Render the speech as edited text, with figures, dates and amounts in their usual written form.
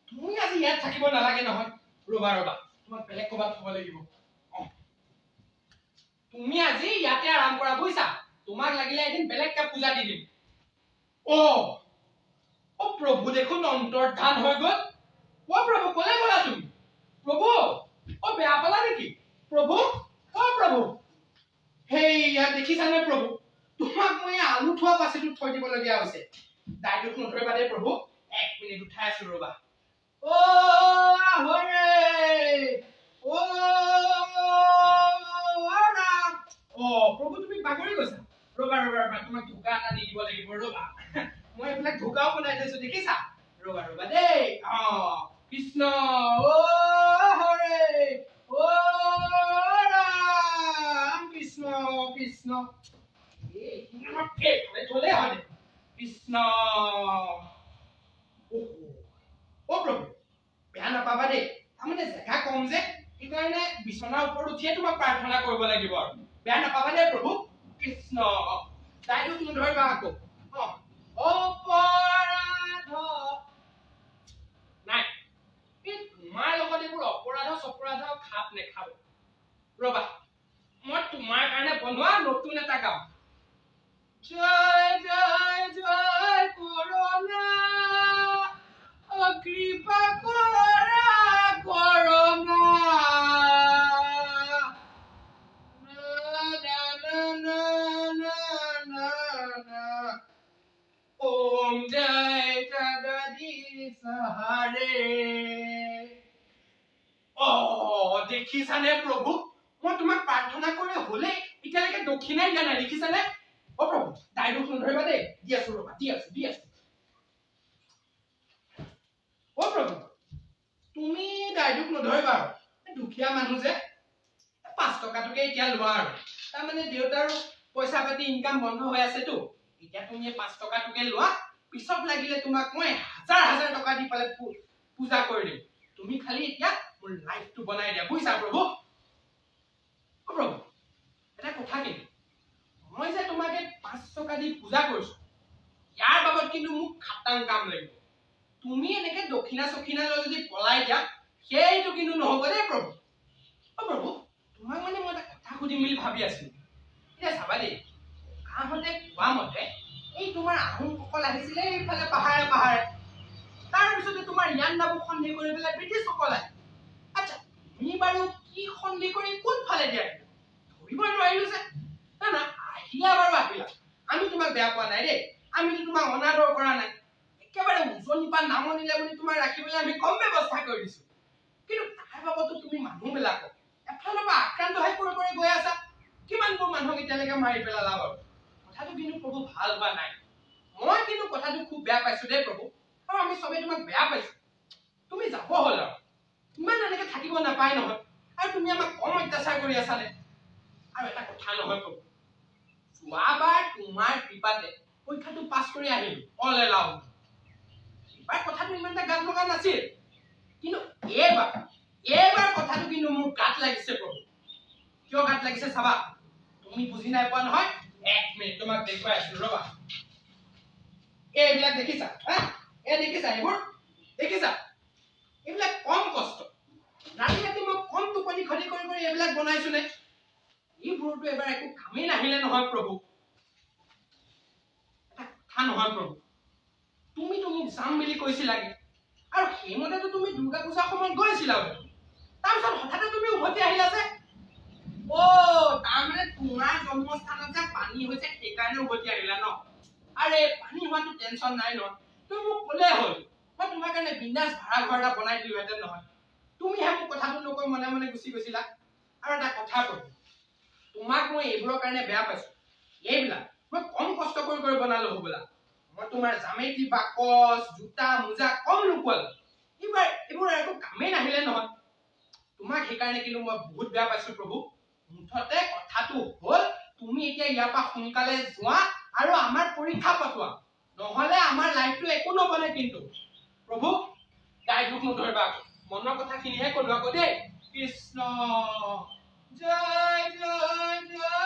তুমি আজি ইয়াত থাকিব নালাগে নহয় ৰবা ৰবা তোমাক বেলেগ ক'বাত থব লাগিব তুমি আজি ইয়াতে আৰাম কৰা বুইছা তোমাক লাগিলে এদিন বেলেগকে পূজা দি দিম ও প্ৰভু দেখোন অন্তৰ্ধান হৈ গ'ল ও প্ৰভু কলে গ'লা তুমি প্ৰভু ও বেয়া পালা নেকি প্ৰভু ও প্ৰভু হেয়া দেখিছানে প্ৰভু তোমাক মই আলু থোৱা পাছেটো থৈ দিবলগীয়া হৈছে দাইটোক নধৰিবা দেই প্ৰভু 1 মিনিট উঠাই আছো ৰবা ও হৰে ও ৰাম ও প্ৰভু তুমি বাগৰি গৈছা ৰবা ৰবা ৰবা তোমাক ধোকা এটা দি দিব লাগিব ৰবা মই এইবিলাক ধোকাও বনাই দিছো দেখিছা ৰবা ৰবা দেই কৃষ্ণ ও হৰে ও ৰাম কৃষ্ণ কৃষ্ণ এই নমকে চলে হয় কৃষ্ণ ও প্ৰভু বেয়া নাপাবা দেই তাৰমানে জেগা কম যে সেইকাৰণে বিছনাৰ ওপৰত উঠিয়ে তোমাক প্ৰাৰ্থনা কৰিব লাগিব আৰু বেয়া নাপাবা দেই প্ৰভু কৃষ্ণ দাইটোক নধৰিবা আকৌ অপৰাধ নাই এই তোমাৰ লগত এইবোৰ অপৰাধ খাপ নেখাব ৰবা মই তোমাৰ কাৰণে বনোৱা নতুন এটা গাম জয় জয় জয় কৰোনা কৃপা কৰা কৰোনা ओम जय जगदीश हरे দেখিছানে প্ৰভু মই তোমাক প্ৰাৰ্থনা কৰি হলে এতিয়ালৈকে দক্ষিণাই দিয়া নাই দেখিছানে ও প্ৰভু দাইটোক নধৰিবা দেই দি আছো ৰবা দি আছো ও প্ৰভু তুমি দাইটোক নধৰিবা দুখীয়া মানুহ যে 5 টকাটোকে এতিয়া লোৱা আৰু তাৰমানে দেউতাৰো পইচা পাতি ইনকাম বন্ধ হৈ আছেতো এতিয়া তুমি 5 টকাটোকে লোৱা পিছত লাগিলে তোমাক মই হাজাৰ টকা দি পালে পূজা কৰি দিম তুমি খালি এতিয়া মোৰ লাইফটো বনাই দিয়া বুইছা প্ৰভু ও প্ৰভু এটা কথা কিন্তু মই যে তোমাকে 5 টকা দি পূজা কৰিছো ইয়াৰ বাবদ কিন্তু মোক খাটাং কাম লাগিব তুমি এনেকে দক্ষিণা সক্ষিণা লৈ যদি পলাই দিয়া সেইটো কিন্তু নহব দেই প্ৰভু ও প্ৰভু তোমাক মানে মই এটা কথা সুধিম বুলি ভাবি আছিলো এতিয়া চাবা দেই কাহঁতে কোৱা মতে এই তোমাৰ আহোমসকল আহিছিলে এইফালে পাহাৰে তাৰ পিছতে তোমাৰ ইয়ান নাবু সন্ধি কৰি পেলাই ব্ৰিটিছসকল আহে আচ্ছা তুমি বাৰু কি সন্ধি কৰি কোনফালে দিয়া ধৰিব নোৱাৰিলো যে না আহিলা বাৰু আহিলা আমি তোমাক বেয়া পোৱা নাই দেই আমিতো তোমাক অনাদৰ কৰা নাই একেবাৰে উজনি পা নামনিলে বুলি তোমাক ৰাখিবলৈ আমি কম ব্যৱস্থা কৰি দিছো কিন্তু তাৰ বাবতো তুমি মানুহবিলাকক এফালৰ পৰা আক্ৰান্ত হৈ কৰি গৈ আছা কিমানবোৰ মানুহক এতিয়ালৈকে মাৰি পেলালা বাৰু কথাটো কিন্তু প্ৰভু ভাল হোৱা নাই মই কিন্তু কথাটো খুব বেয়া পাইছো দেই প্ৰভু আৰু আমি সবে তোমাক বেয়া পাইছো তুমি যাব হল আৰু ইমান এনেকে থাকিব নাপায় নহয় আৰু তুমি আমাক কম অত্যাচাৰ কৰি আছানে আৰু এটা কথা নহয় প্ৰভু যোৱাবাৰ তোমাৰ কৃপাতে পৰীক্ষাটো পাছ কৰি আহিলো অল এলাউড এইবাৰ কথাটো ইমান এটা গাত লগা নাছিল কিন্তু এইবাৰ কথাটো কিন্তু মোৰ গাত লাগিছে প্ৰভু কিয় গাত লাগিছে চাবা তুমি বুজি নাই পোৱা নহয় 1 মিনিট তোমাক দেখুৱাই আছো ৰবা এইবিলাক দেখিছা দেখিছা এইবিলাক কম কষ্ট ৰাতি মই কম টোপনি খতি কৰি এইবিলাক বনাইছো নে এইবোৰতো এবাৰ একো কামেই নাহিলে নহয় প্ৰভু এটা কথা নহয় প্ৰভু তুমিতো মোক যাম বুলি কৈছিলাগে আৰু সেইমতেতো তুমি দুৰ্গা পূজাৰ সময়ত গৈছিলা তাৰপিছত হঠাতে তুমি উভতি আহিলা যে তাৰমানে তোমাৰ জন্মস্থানত যে পানী হৈছে সেইকাৰণে উভতি আহিলা ন আৰে পানী হোৱাটো টেনচন নাই ন তুমি মোক ক'লে হ'ল মই তোমাৰ কাৰণে বিন্দাস ভাড়া ঘৰ এটা বনাই দিলোহেঁতেন নহয় তুমিহে মোক কথাটো নকৈ মনে মনে গুচি গৈছিলা আৰু এটা কথা ক'লো তোমাক মই এইবোৰৰ কাৰণে বেয়া পাইছো এইবিলাক মই কম কষ্ট কৰি বনালো হ'বলা মই তোমাৰ জামেটি বাকচ জোতা মোজা কম নোপোৱালো এইবোৰ একো কামেই নাহিলে নহয় তোমাক সেইকাৰণে কিন্তু মই বহুত বেয়া পাইছো প্ৰভু মুঠতে কথাটো হ'ল তুমি এতিয়া ইয়াৰ পৰা সোনকালে যোৱা আৰু আমাৰ পৰীক্ষা পাতোৱা নহলে আমাৰ লাইফটো একো নবনে কিন্তু প্ৰভু দাইটোক নধৰিবা মনৰ কথাখিনিহে ক'লো আকৌ দেই কৃষ্ণ জয় জয় জয়